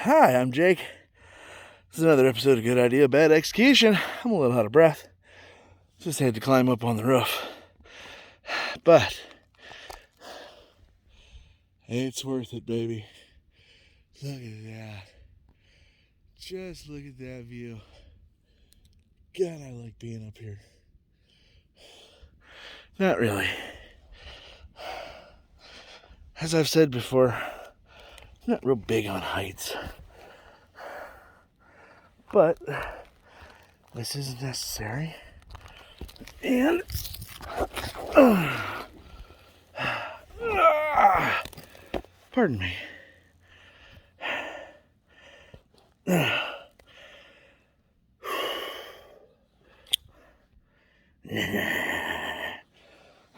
Hi, I'm Jake. This is another episode of Good Idea, Bad Execution. I'm a little out of breath. Just had to climb up on the roof. But it's worth it, baby. Look at that. Just look at that view. God, I like being up here. Not really. As I've said before, I'm not real big on heights. But this isn't necessary. And pardon me.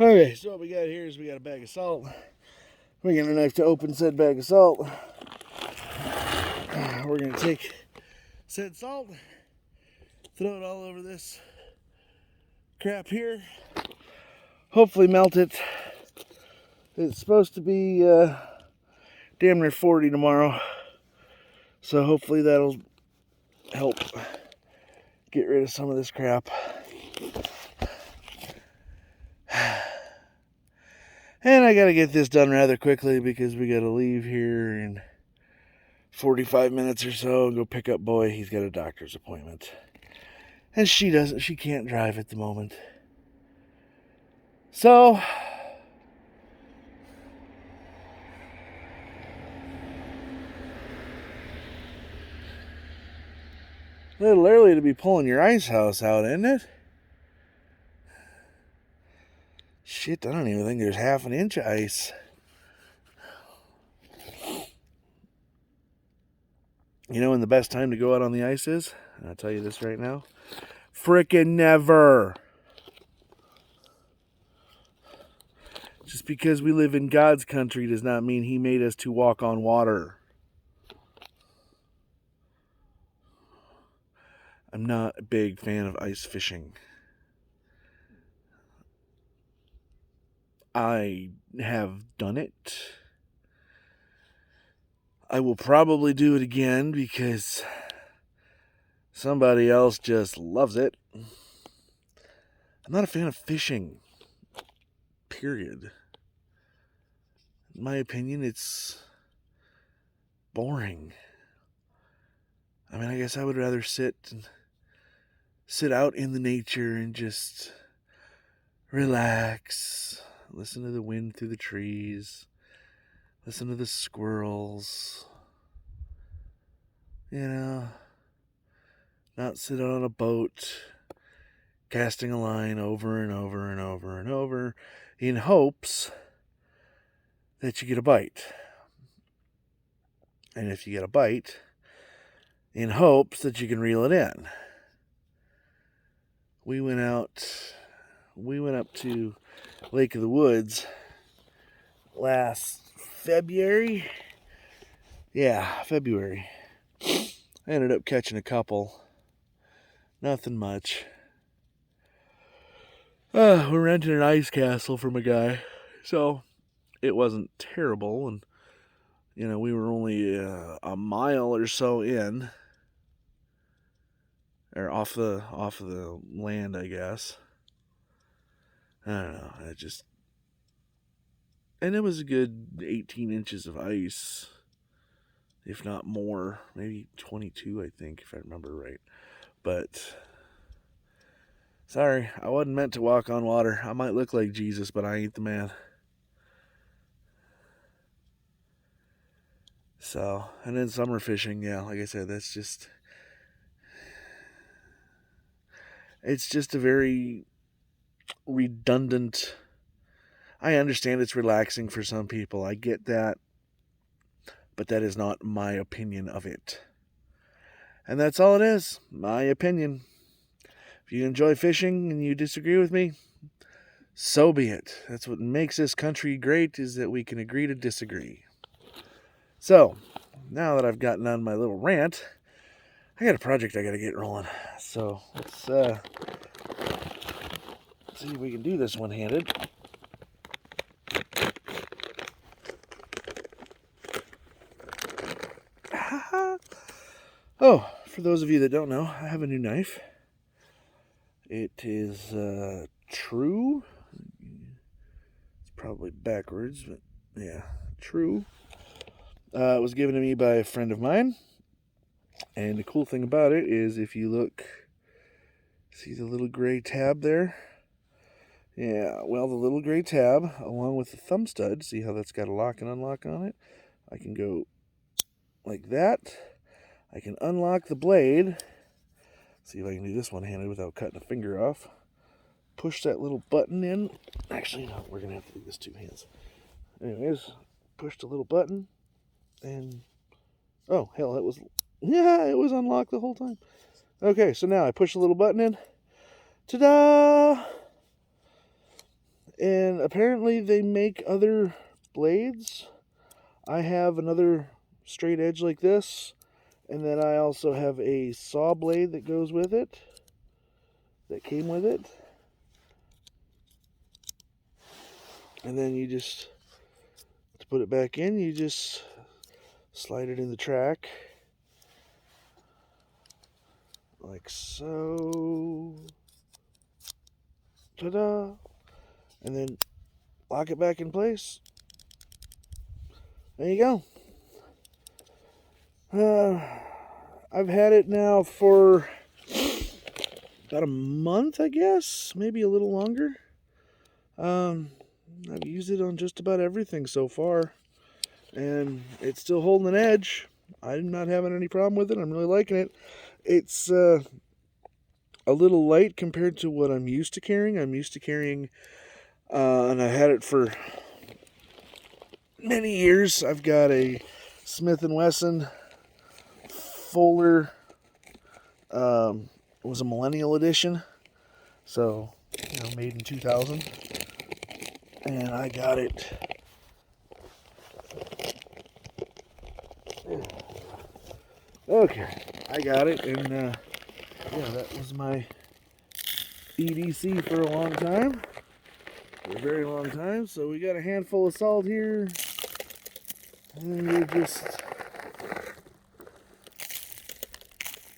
Okay, so what we got here is we got a bag of salt. We got a knife to open said bag of salt. We're going to take said salt, throw it all over this crap here, hopefully melt it. It's supposed to be damn near 40 tomorrow, so hopefully that'll help get rid of some of this crap. And I gotta get this done rather quickly because we gotta leave here in 45 minutes or so and go pick up Boy. He's got a doctor's appointment. And she can't drive at the moment. So, a little early to be pulling your ice house out, isn't it? Shit, I don't even think there's half an inch of ice. You know when the best time to go out on the ice is? And I'll tell you this right now. Frickin' never. Just because we live in God's country does not mean He made us to walk on water. I'm not a big fan of ice fishing. I have done it. I will probably do it again because somebody else just loves it. I'm not a fan of fishing. Period. In my opinion, it's boring. I mean, I guess I would rather sit out in the nature and just relax, listen to the wind through the trees, listen to the squirrels, not sit on a boat casting a line over and over and over and over in hopes that you get a bite. And if you get a bite, in hopes that you can reel it in. We went up to Lake of the Woods last February. Yeah, February. I ended up catching a couple. Nothing much. We're renting an ice castle from a guy, so it wasn't terrible, and we were only a mile or so in, or off the land, I guess. I don't know. And it was a good 18 inches of ice, if not more, maybe 22, I think, if I remember right. But sorry, I wasn't meant to walk on water. I might look like Jesus, but I ain't the man. So, and then summer fishing, yeah, like I said, it's just a very redundant. I understand it's relaxing for some people. I get that. But that is not my opinion of it. And that's all it is. My opinion. If you enjoy fishing and you disagree with me, so be it. That's what makes this country great, is that we can agree to disagree. So, now that I've gotten on my little rant, I got a project I got to get rolling. So, let's see if we can do this one-handed. Oh, for those of you that don't know, I have a new knife. It is True. It's probably backwards, but yeah, True. It was given to me by a friend of mine. And the cool thing about it is if you look, see the little gray tab there? Yeah, well, the little gray tab, along with the thumb stud, see how that's got a lock and unlock on it? I can go like that. I can unlock the blade. See if I can do this one-handed without cutting a finger off. Push that little button in. Actually, no, we're going to have to do this two hands. Anyways, push the little button, and oh, hell, it was unlocked the whole time. Okay, so now I push the little button in. Ta-da! And apparently they make other blades. I have another straight edge like this, and then I also have a saw blade that goes with it, that came with it. And then you just, to put it back in, you just slide it in the track, like so. Ta-da! And then lock it back in place. There you go. I've had it now for about a month, I guess, maybe a little longer. I've used it on just about everything so far, and it's still holding an edge. I'm not having any problem with it. I'm really liking it. It's a little light compared to what I'm used to carrying. I'm used to carrying, and I had it for many years. I've got a Smith & Wesson Fuller. It was a Millennial Edition, so made in 2000, and I got it. Okay, I got it, and yeah, that was my EDC for a long time, for a very long time. So we got a handful of salt here, and we're just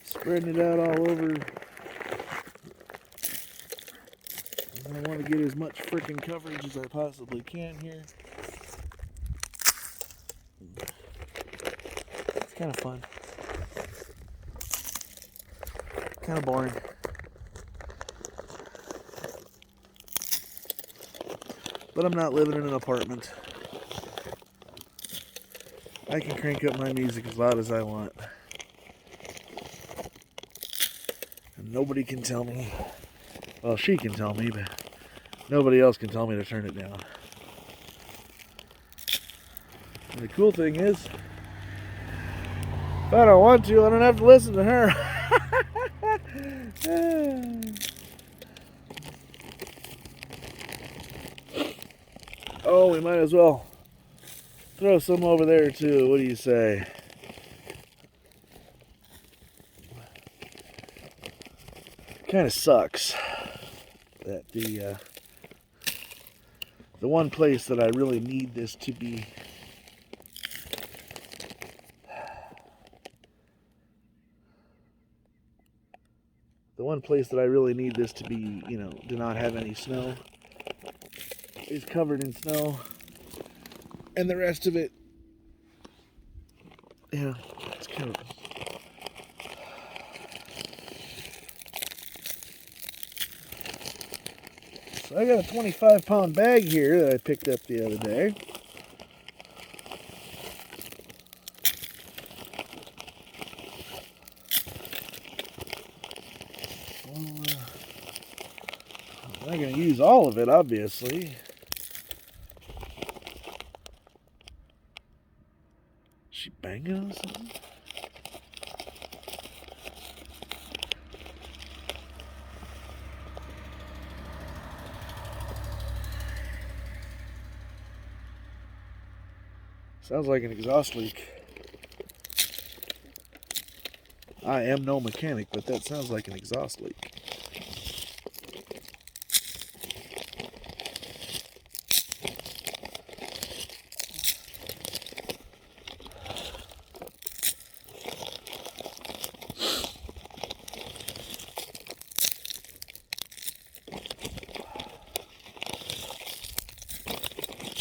spreading it out all over. I want to get as much freaking coverage as I possibly can here. It's kind of fun. Kind of boring. But I'm not living in an apartment. I can crank up my music as loud as I want. And nobody can tell me. Well, she can tell me, but nobody else can tell me to turn it down. And the cool thing is, if I don't want to, I don't have to listen to her. Oh, we might as well throw some over there too. What do you say? Kind of sucks that the one place that I really need this to be do not have any snow, is covered in snow, and the rest of it, it's kind of. So I got a 25-pound bag here that I picked up the other day. I'm not going to use all of it, obviously. Is she banging on something? Sounds like an exhaust leak. I am no mechanic, but that sounds like an exhaust leak.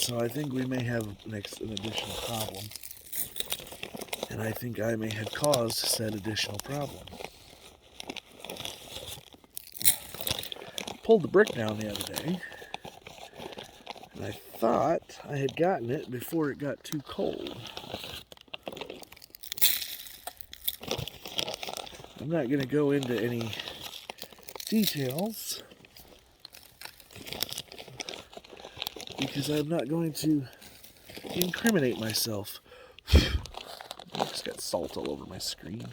So I think we may have an additional problem. And I think I may have caused said additional problem. Pulled the brick down the other day, and I thought I had gotten it before it got too cold. I'm not going to go into any details because I'm not going to incriminate myself. I just got salt all over my screen.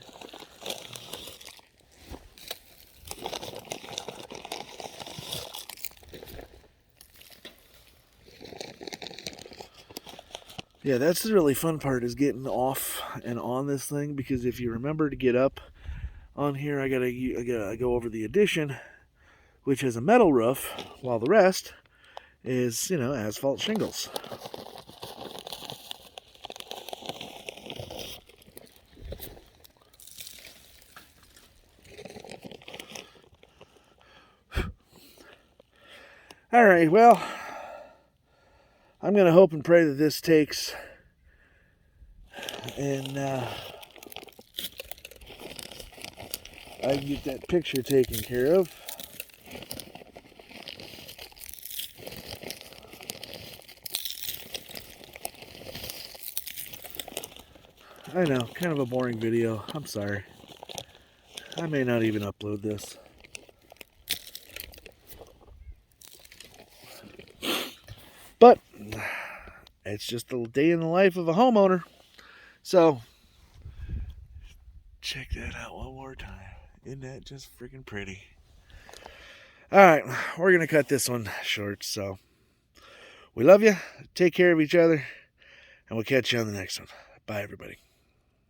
Yeah, that's the really fun part, is getting off and on this thing, because if you remember to get up on here, I gotta go over the addition, which has a metal roof, while the rest is, asphalt shingles. All right, well, I'm going to hope and pray that this takes, and I can get that picture taken care of. I know, kind of a boring video. I'm sorry. I may not even upload this. But it's just a day in the life of a homeowner. So, check that out one more time. Isn't that just freaking pretty? Alright, we're going to cut this one short. So, we love you. Take care of each other. And we'll catch you on the next one. Bye, everybody.